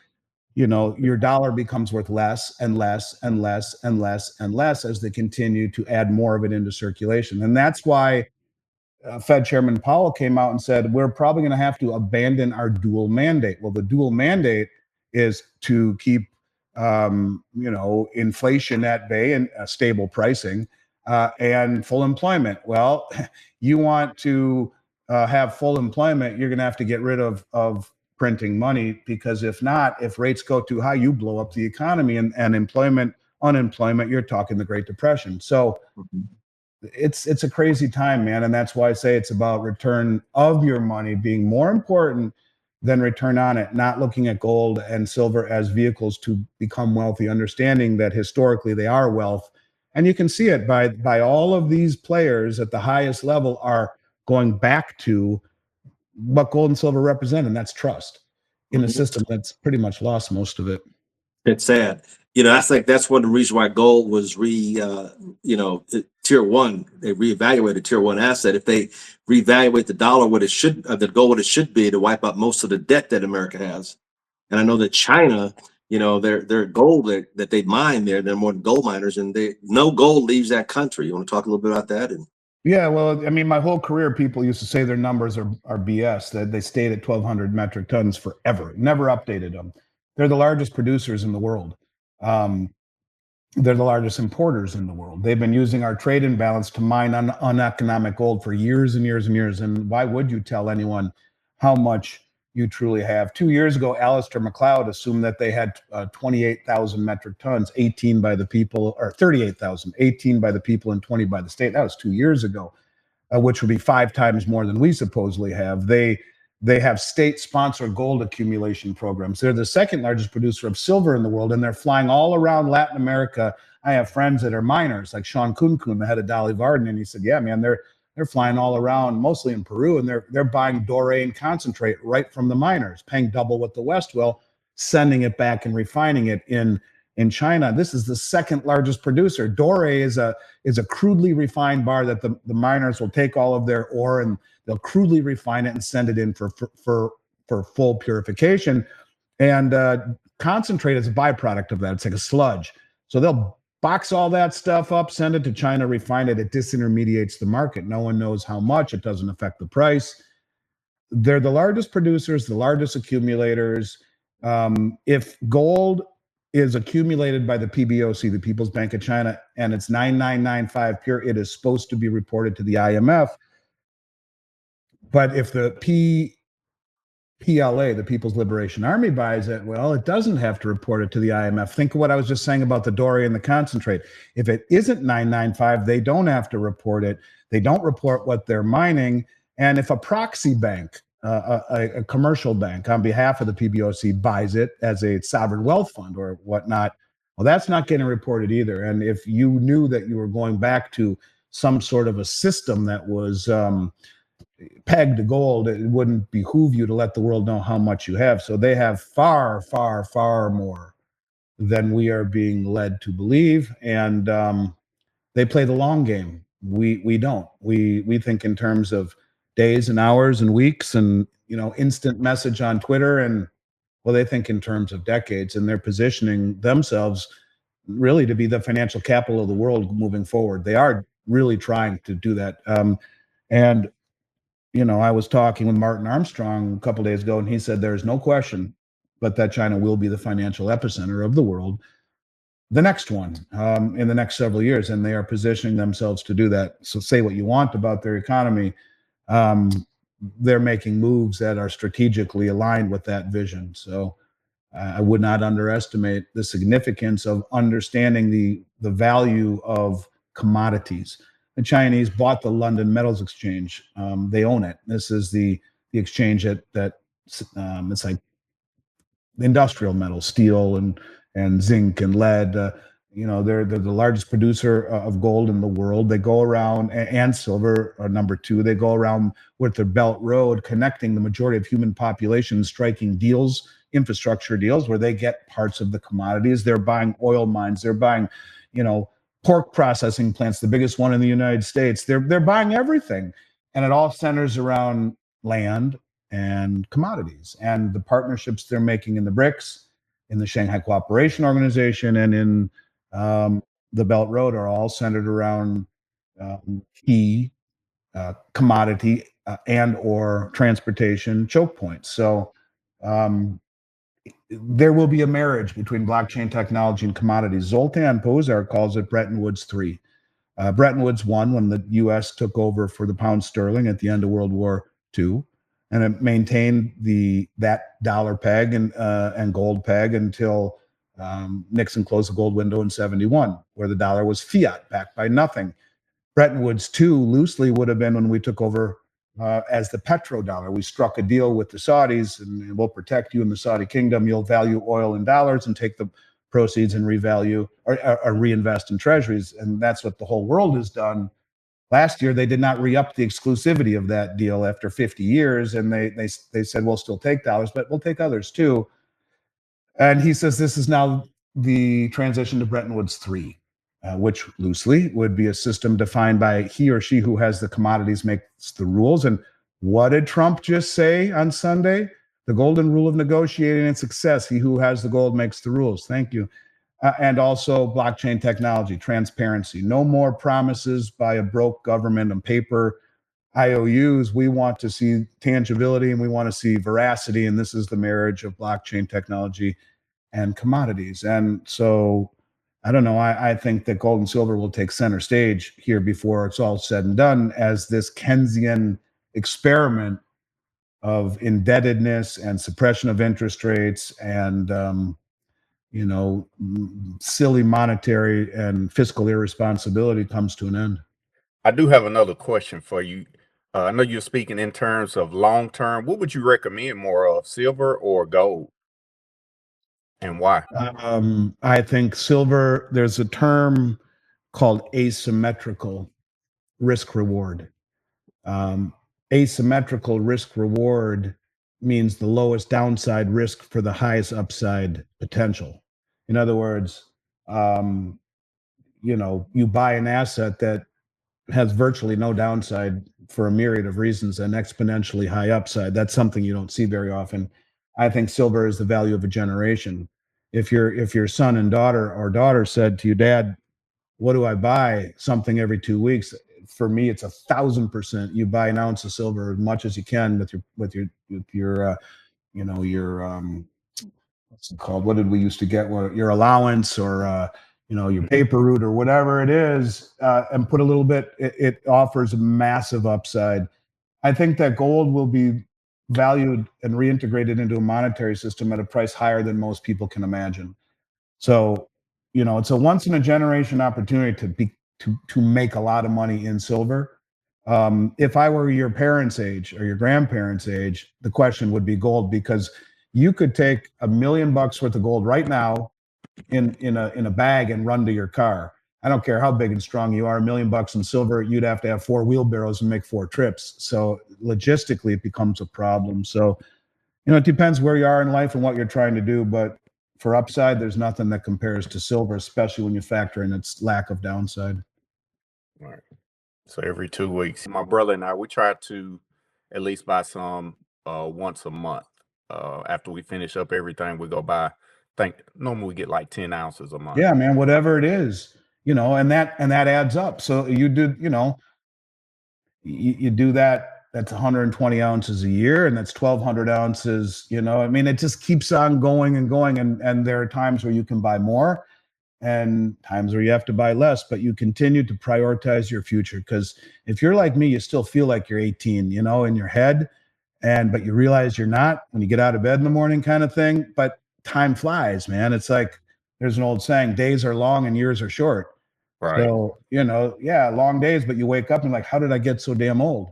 your dollar becomes worth less and less and less and less and less as they continue to add more of it into circulation. And that's why Fed Chairman Powell came out and said, we're probably going to have to abandon our dual mandate. Well, the dual mandate is to keep, inflation at bay and stable pricing and full employment. Well, you want to have full employment, you're going to have to get rid of printing money, because if not, if rates go too high, you blow up the economy, and unemployment, you're talking the Great Depression. So it's a crazy time, man. And that's why I say it's about return of your money being more important than return on it, not looking at gold and silver as vehicles to become wealthy, understanding that historically they are wealth. And you can see it by all of these players at the highest level are going back to what gold and silver represent, and that's trust in a system that's pretty much lost most of it. It's sad. That's one of the reasons why gold was tier one. They reevaluated tier one asset. If they reevaluate the dollar, the gold what it should be, to wipe out most of the debt that America has. And I know that China, their gold that they mine there, they're more gold miners, and no gold leaves that country. You want to talk a little bit about that? Yeah, well, I mean, my whole career, people used to say their numbers are BS, that they stayed at 1,200 metric tons forever, never updated them. They're the largest producers in the world. They're the largest importers in the world. They've been using our trade imbalance to mine uneconomic gold for years and years and years. And why would you tell anyone how much you truly have. 2 years ago, Alistair McLeod assumed that they had 28,000 metric tons, 18 by the people, or 38,000, 18 by the people and 20 by the state. That was 2 years ago, which would be 5 times more than we supposedly have. They have state-sponsored gold accumulation programs. They're the second largest producer of silver in the world, and they're flying all around Latin America. I have friends that are miners, like Sean Kunkun, the head of Dolly Varden, and he said, "Yeah, man, they're flying all around, mostly in Peru, and they're buying doré and concentrate right from the miners, paying double what the West will, sending it back and refining it in China." This is the second largest producer. Doré is a crudely refined bar that the miners will take all of their ore and they'll crudely refine it and send it in for full purification. And concentrate is a byproduct of that. It's like a sludge. So they'll box all that stuff up, send it to China, refine it. It disintermediates the market. No one knows how much. It doesn't affect the price. They're the largest producers, the largest accumulators. If gold is accumulated by the PBOC, the People's Bank of China, and it's 9995 pure, it is supposed to be reported to the IMF. But if the PLA, the People's Liberation Army, buys it, well, it doesn't have to report it to the IMF. Think of what I was just saying about the doré and the concentrate. If it isn't 995, they don't have to report it. They don't report what they're mining. And if a proxy bank, a commercial bank on behalf of the PBOC buys it as a sovereign wealth fund or whatnot, well, that's not getting reported either. And if you knew that you were going back to some sort of a system that was pegged to gold, it wouldn't behoove you to let the world know how much you have. So they have far, far, far more than we are being led to believe. And they play the long game. We don't. We think in terms of days and hours and weeks and, instant message on Twitter. And well, they think in terms of decades, and they're positioning themselves really to be the financial capital of the world moving forward. They are really trying to do that. And I was talking with Martin Armstrong a couple of days ago, and he said there's no question but that China will be the financial epicenter of the world, the next one, in the next several years, and they are positioning themselves to do that. So say what you want about their economy, they're making moves that are strategically aligned with that vision. So I would not underestimate the significance of understanding the value of commodities. The Chinese bought the London Metals Exchange. They own it. This is the exchange that it's like industrial metals, steel and zinc and lead. They're the largest producer of gold in the world. They go around, and silver are number two. They go around with their Belt Road, connecting the majority of human population, striking deals, infrastructure deals, where they get parts of the commodities. They're buying oil mines. They're buying, pork processing plants, the biggest one in the United States. They're buying everything, and it all centers around land and commodities. And the partnerships they're making in the BRICS, in the Shanghai Cooperation Organization, and in the Belt Road are all centered around key commodity and or transportation choke points. So there will be a marriage between blockchain technology and commodities. Zoltan Pozsar calls it Bretton Woods 3. Bretton Woods 1, when the U.S. took over for the pound sterling at the end of World War II, and it maintained that dollar peg and gold peg until Nixon closed the gold window in 71, where the dollar was fiat, backed by nothing. Bretton Woods 2 loosely would have been when we took over as the petrodollar. We struck a deal with the Saudis, and we'll protect you in the Saudi kingdom. You'll value oil in dollars and take the proceeds and revalue or reinvest in treasuries. And that's what the whole world has done. Last year, they did not re-up the exclusivity of that deal after 50 years. And they said, we'll still take dollars, but we'll take others too. And he says this is now the transition to Bretton Woods 3, which loosely would be a system defined by he or she who has the commodities makes the rules. And what did Trump just say on Sunday? The golden rule of negotiating and success. He who has the gold makes the rules. Thank you. And also blockchain technology, transparency. No more promises by a broke government on paper IOUs. We want to see tangibility and we want to see veracity. And this is the marriage of blockchain technology and commodities. And so I don't know. I think that gold and silver will take center stage here before it's all said and done as this Keynesian experiment of indebtedness and suppression of interest rates and silly monetary and fiscal irresponsibility comes to an end. I do have another question for you. I know you're speaking in terms of long term. What would you recommend more of, silver or gold, and why? I think silver, there's a term called asymmetrical risk reward. Um, Asymmetrical risk reward means the lowest downside risk for the highest upside potential. In other words, you buy an asset that has virtually no downside for a myriad of reasons and exponentially high upside. That's something you don't see very often. I think silver is the value of a generation. If your son and daughter or daughter said to you, Dad, what do I buy? Something every 2 weeks. For me, it's 1,000%. You buy an ounce of silver as much as you can with your what's it called? What did we used to get? Your allowance or your paper route or whatever it is, and put a little bit. It offers a massive upside. I think that gold will be valued and reintegrated into a monetary system at a price higher than most people can imagine. So, it's a once in a generation opportunity to make a lot of money in silver. If I were your parents' age or your grandparents' age, the question would be gold, because you could take $1 million worth of gold right now in a bag and run to your car. I don't care how big and strong you are. $1 million in silver, you'd have to have 4 wheelbarrows and make 4 trips. So logistically, it becomes a problem. So it depends where you are in life and what you're trying to do, but for upside, there's nothing that compares to silver, especially when you factor in its lack of downside. Right. So every 2 weeks, my brother and I, we try to at least buy some once a month. After we finish up everything, we go buy. Think normally we get like 10 ounces a month. Yeah, man, whatever it is, and that adds up. So you do that. That's 120 ounces a year, and that's 1,200 ounces. I mean, it just keeps on going and going, and there are times where you can buy more, and times where you have to buy less, but you continue to prioritize your future. Because if you're like me, you still feel like you're 18, in your head, but you realize you're not when you get out of bed in the morning, kind of thing. But time flies, man. It's like there's an old saying: days are long and years are short. Right. So, yeah, long days, but you wake up and like, how did I get so damn old?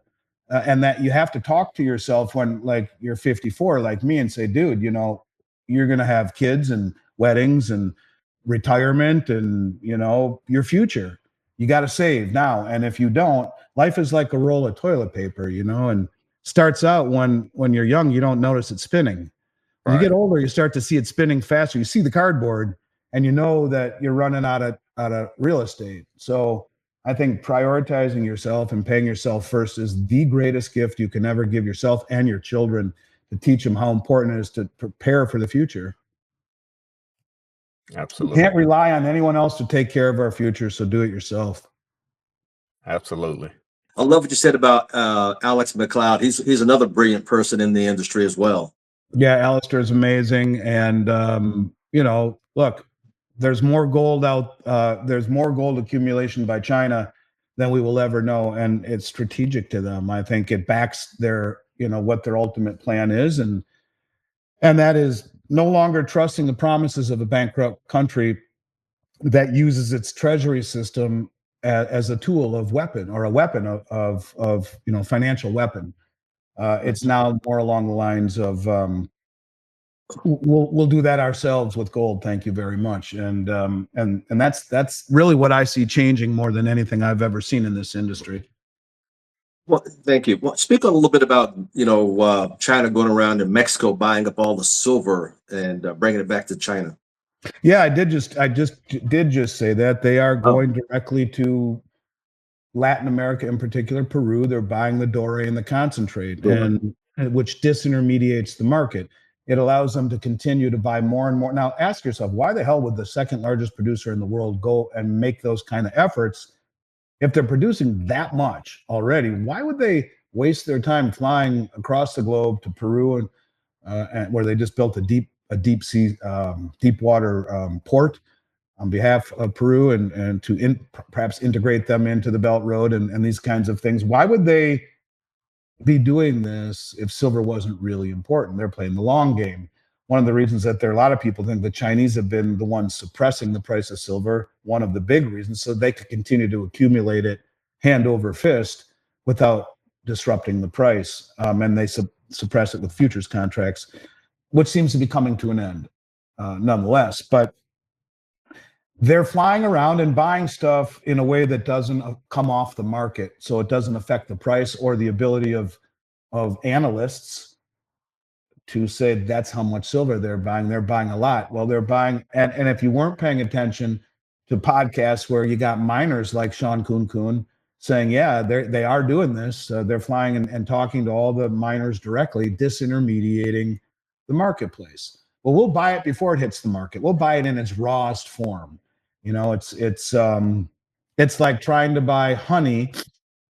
And that you have to talk to yourself when like you're 54, like me, and say, dude, you're going to have kids and weddings and retirement and, your future. You got to save now. And if you don't, life is like a roll of toilet paper, and starts out when you're young, you don't notice it spinning. When you Right. get older, you start to see it spinning faster. You see the cardboard and you know that you're running out of real estate. So I think prioritizing yourself and paying yourself first is the greatest gift you can ever give yourself and your children, to teach them how important it is to prepare for the future. We Absolutely. can't rely on anyone else to take care of our future, so do it yourself. Absolutely. I love what you said about Alex McLeod. He's another brilliant person in the industry as well. Yeah, Alistair is amazing. And, look, there's more gold there's more gold accumulation by China than we will ever know. And it's strategic to them. I think it backs what their ultimate plan is. And that is no longer trusting the promises of a bankrupt country that uses its treasury system as a tool of weapon, or a weapon of financial weapon. It's now more along the lines of, we'll do that ourselves with gold. Thank you very much. And that's really what I see changing more than anything I've ever seen in this industry. Well, thank you. Well, speak a little bit about China going around in Mexico buying up all the silver and bringing it back to China. Yeah, I did just say that they are going directly to Latin America, in particular Peru. They're buying the doré and the concentrate, and which disintermediates the market. It allows them to continue to buy more and more. Now, ask yourself, why the hell would the second largest producer in the world go and make those kind of efforts if they're producing that much already? Why would they waste their time flying across the globe to Peru and where they just built a deep sea, deep water port on behalf of Peru, and to perhaps integrate them into the Belt Road and these kinds of things? Why would they be doing this if silver wasn't really important. They're playing the long game. One of the reasons that a lot of people think the Chinese have been the ones suppressing the price of silver, one of the big reasons, so they could continue to accumulate it hand over fist without disrupting the price. And they suppress it with futures contracts, which seems to be coming to an end nonetheless. But they're flying around and buying stuff in a way that doesn't come off the market, so it doesn't affect the price or the ability of analysts to say that's how much silver they're buying. They're buying a lot. Well, they're buying, and if you weren't paying attention to podcasts where you got miners like Sean Kun saying, yeah, they are doing this. They're flying and talking to all the miners directly, disintermediating the marketplace. Well, we'll buy it before it hits the market. We'll buy it in its rawest form. You know, it's like trying to buy honey.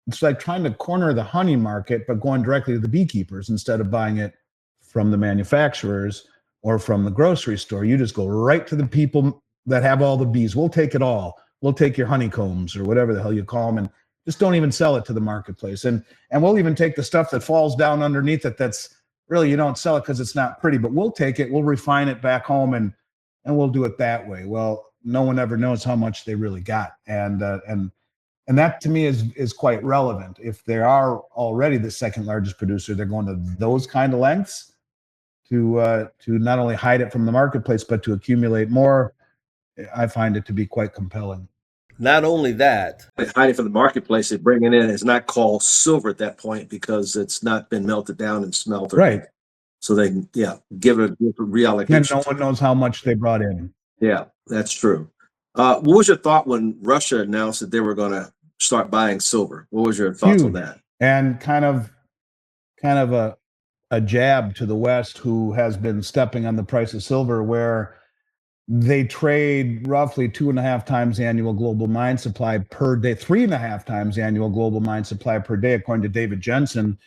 It's like trying to corner the honey market, but going directly to the beekeepers instead of buying it from the manufacturers or from the grocery store. You just go right to the people that have all the bees. We'll take it all. We'll take your honeycombs or whatever the hell you call them, and just don't even sell it to the marketplace. And we'll even take the stuff that falls down underneath it. That's really, you don't sell it because it's not pretty, but we'll take it. We'll refine it back home and we'll do it that way. Well, no one ever knows how much they really got. And that to me is quite relevant. If they are already the second largest producer, they're going to those kind of lengths to not only hide it from the marketplace, but to accumulate more. I find it to be quite compelling. Not only that, hiding from the marketplace, they bring it in. It's not called silver at that point because it's not been melted down and smelted. Right. So they can, give it a different reallocation. And no one knows how much they brought in. Yeah, that's true. What was your thought when Russia announced that they were going to start buying silver? What was your thoughts on that? And kind of a jab to the West, who has been stepping on the price of silver, where they trade roughly 2.5 times annual global mine supply per day, 3.5 times annual global mine supply per day, according to David Jensen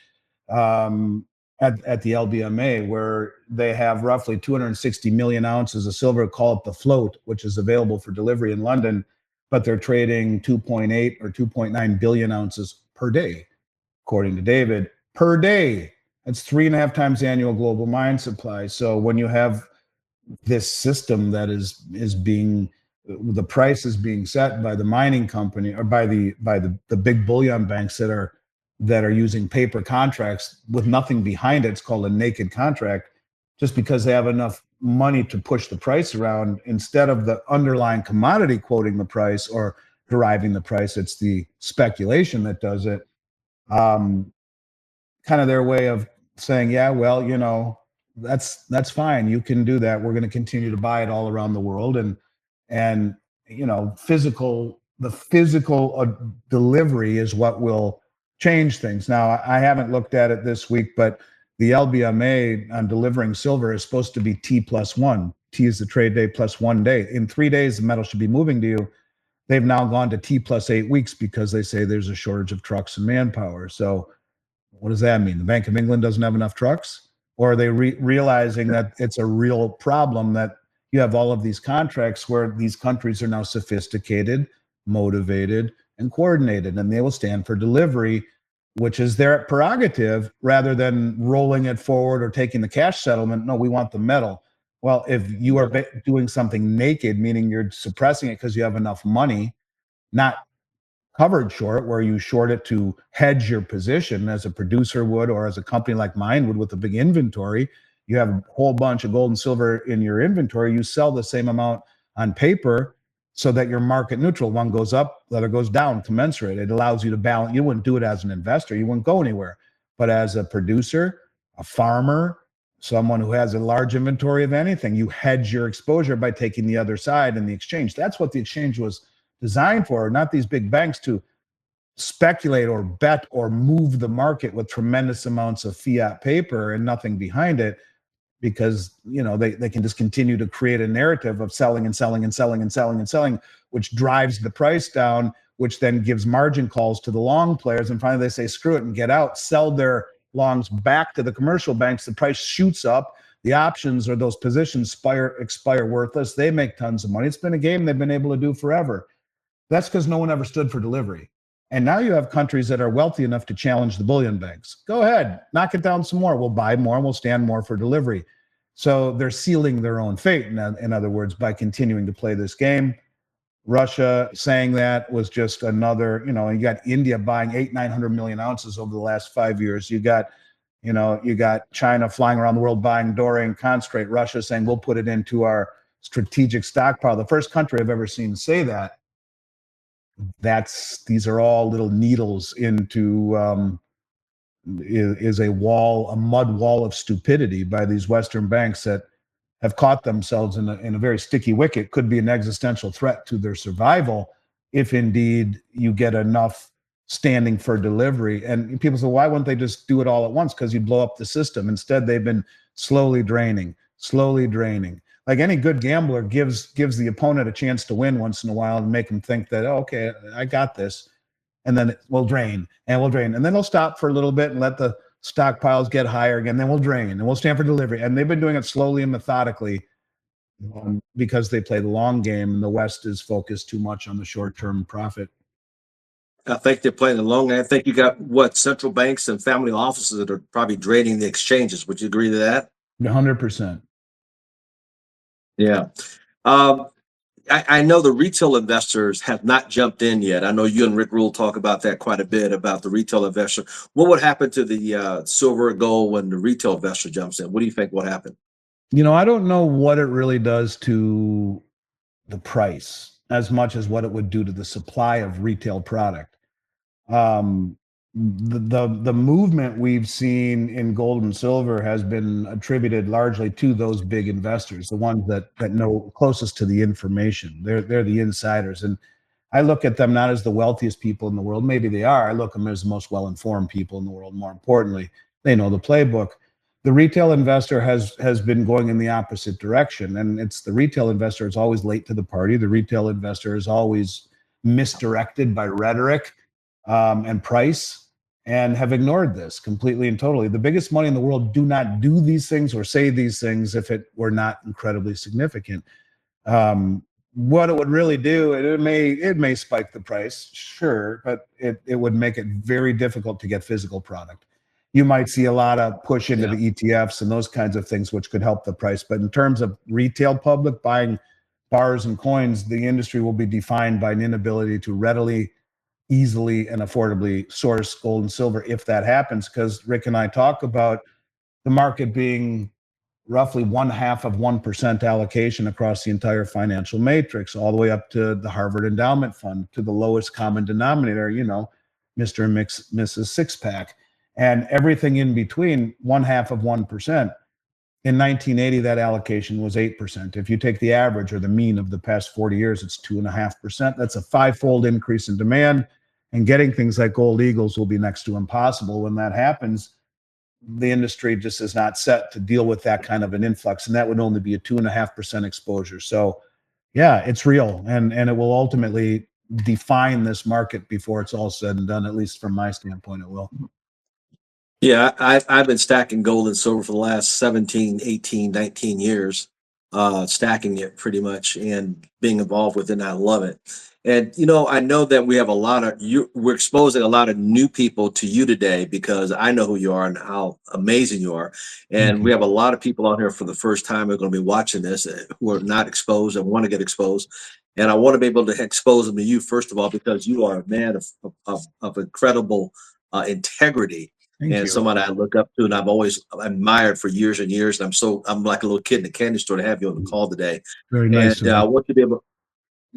at the LBMA, where they have roughly 260 million ounces of silver, call it the float, which is available for delivery in London, but they're trading 2.8 or 2.9 billion ounces per day, according to David, per day. That's 3.5 times annual global mine supply. So when you have this system that is being, the price is being set by the mining company or by the big bullion banks that are using paper contracts with nothing behind it. It's called a naked contract, just because they have enough money to push the price around instead of the underlying commodity quoting the price or deriving the price. It's the speculation that does it. Kind of their way of saying, yeah, well, you know, that's fine. You can do that. We're going to continue to buy it all around the world. And you know, the physical delivery is what will change things. Now, I haven't looked at it this week, but the LBMA on delivering silver is supposed to be T+1. T is the trade day plus 1 day. In 3 days, the metal should be moving to you. They've now gone to T+8 weeks because they say there's a shortage of trucks and manpower. So what does that mean? The Bank of England doesn't have enough trucks? Or are they realizing that it's a real problem that you have all of these contracts where these countries are now sophisticated, motivated, and coordinated, and they will stand for delivery, which is their prerogative, rather than rolling it forward or taking the cash settlement? No, we want the metal. Well, if you are doing something naked, meaning you're suppressing it because you have enough money, not covered short, where you short it to hedge your position as a producer would, or as a company like mine would with a big inventory. You have a whole bunch of gold and silver in your inventory. You sell the same amount on paper so that you're market neutral. One goes up, the other goes down, commensurate. It allows you to balance. You wouldn't do it as an investor. You wouldn't go anywhere. But as a producer, a farmer, someone who has a large inventory of anything, you hedge your exposure by taking the other side in the exchange. That's what the exchange was designed for, not these big banks to speculate or bet or move the market with tremendous amounts of fiat paper and nothing behind it, because you know they can just continue to create a narrative of selling and selling and selling and selling and selling, which drives the price down, which then gives margin calls to the long players, and finally they say screw it and get out, sell their longs back to the commercial banks. The price shoots up, the options or those positions expire worthless, they make tons of money. It's been a game they've been able to do forever. That's because no one ever stood for delivery. And now you have countries that are wealthy enough to challenge the bullion banks. Go ahead, knock it down some more. We'll buy more and we'll stand more for delivery. So they're sealing their own fate, in other words, by continuing to play this game. Russia saying that was just another, you got India buying 900 million ounces over the last 5 years. You got China flying around the world buying doré and concentrate. Russia saying we'll put it into our strategic stockpile. The first country I've ever seen say that. These are all little needles into is a mud wall of stupidity by these Western banks that have caught themselves in a very sticky wicket. Could be an existential threat to their survival if indeed you get enough standing for delivery. And people say, why wouldn't they just do it all at once? Because you blow up the system. Instead, they've been slowly draining. Like any good gambler gives the opponent a chance to win once in a while and make them think that, oh, okay, I got this. And then we'll drain. And then they'll stop for a little bit and let the stockpiles get higher again. Then we'll drain and we'll stand for delivery. And they've been doing it slowly and methodically because they play the long game, and the West is focused too much on the short-term profit. I think they're playing the long game. I think you got central banks and family offices that are probably draining the exchanges. Would you agree to that? 100%. Yeah. I know the retail investors have not jumped in yet. I know you and Rick Rule talk about that quite a bit, about the retail investor. What would happen to the silver and gold when the retail investor jumps in? What do you think will happen? I don't know what it really does to the price as much as what it would do to the supply of retail product. The movement we've seen in gold and silver has been attributed largely to those big investors, the ones that know closest to the information. They're the insiders, and I look at them not as the wealthiest people in the world. Maybe they are. I look at them as the most well-informed people in the world. More importantly, they know the playbook. The retail investor has been going in the opposite direction, and it's the retail investor is always late to the party. The retail investor is always misdirected by rhetoric and price, and have ignored this completely and totally. The biggest money in the world do not do these things or say these things if it were not incredibly significant. What it would really do, it may spike the price, sure, but it would make it very difficult to get physical product. You might see a lot of push into the ETFs and those kinds of things, which could help the price. But in terms of retail public buying bars and coins, the industry will be defined by an inability to readily, easily, and affordably source gold and silver if that happens. Because Rick and I talk about the market being roughly 0.5% allocation across the entire financial matrix, all the way up to the Harvard Endowment Fund, to the lowest common denominator, Mr. and Mrs. Six-Pack, and everything in between, 0.5%. In 1980, that allocation was 8%. If you take the average or the mean of the past 40 years, it's 2.5%. That's a five-fold increase in demand, and getting things like gold eagles will be next to impossible. When that happens, the industry just is not set to deal with that kind of an influx, and that would only be a 2.5% exposure. So, yeah, it's real, and it will ultimately define this market before it's all said and done. At least from my standpoint, it will. Yeah, I've been stacking gold and silver for the last 17, 18, 19 years, stacking it pretty much and being involved with it. And I love it. And, I know that we have we're exposing a lot of new people to you today because I know who you are and how amazing you are. And we have a lot of people on here for the first time who are going to be watching this who are not exposed and want to get exposed. And I want to be able to expose them to you, first of all, because you are a man of incredible integrity. Thank And you. somebody I look up to and I've always admired for years and years. And I'm like a little kid in a candy store to have you on the call today. Very nice. And I want you to be able,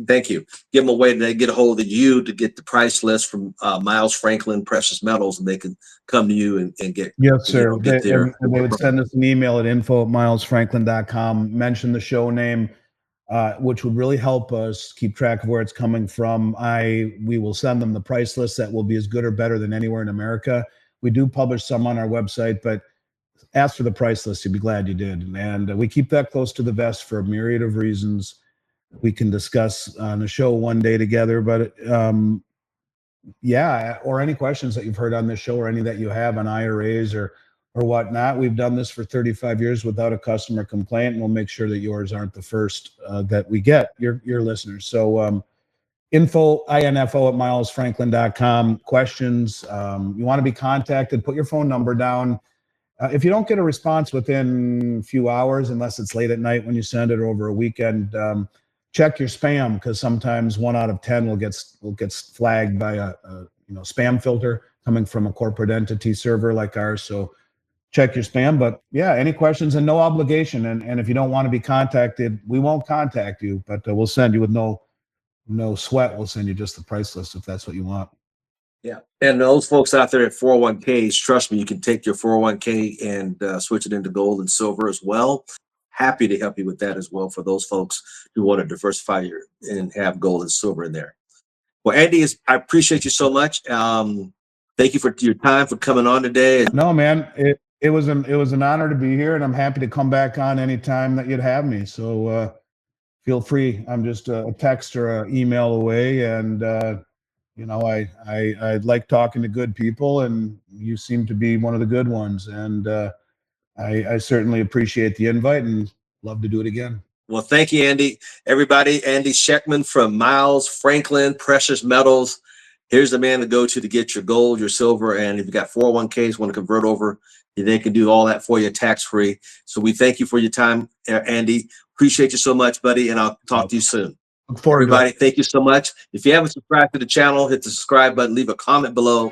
thank you. Give them a way to get a hold of you to get the price list from Miles Franklin Precious Metals, and they can come to you and get. Yes, sir. Get there. They would send us an email at info@milesfranklin.com, mention the show name, which would really help us keep track of where it's coming from. We will send them the price list that will be as good or better than anywhere in America. We do publish some on our website, but ask for the price list. You'd be glad you did. And we keep that close to the vest for a myriad of reasons we can discuss on a show one day together. But or any questions that you've heard on this show or any that you have on IRAs or whatnot. We've done this for 35 years without a customer complaint, and we'll make sure that yours aren't the first that we get, your listeners. So info at milesfranklin.com. Questions, you want to be contacted, put your phone number down. If you don't get a response within a few hours, unless it's late at night when you send it or over a weekend, check your spam, because sometimes 1 out of 10 will get flagged by a spam filter coming from a corporate entity server like ours. So check your spam. But yeah, any questions, and no obligation. And if you don't want to be contacted, we won't contact you, but we'll send you with no sweat. We'll send you just the price list if that's what you want. Yeah. And those folks out there at 401ks, trust me, you can take your 401k and switch it into gold and silver as well. Happy to help you with that as well for those folks who want to diversify and have gold and silver in there. Well, Andy, I appreciate you so much. Thank you for your time, for coming on today. No, man, it was an honor to be here, and I'm happy to come back on anytime that you'd have me. So feel free. I'm just a text or an email away, and I like talking to good people, and you seem to be one of the good ones. And I certainly appreciate the invite and love to do it again. Well, thank you, Andy. Everybody, Andy Schectman from Miles Franklin Precious Metals. Here's the man to go to get your gold, your silver, and if you got 401ks, want to convert over, they can do all that for you tax-free. So we thank you for your time, Andy. Appreciate you so much, buddy, and I'll talk to you soon. Look forward to it. Everybody, thank you so much. If you haven't subscribed to the channel, hit the subscribe button, leave a comment below.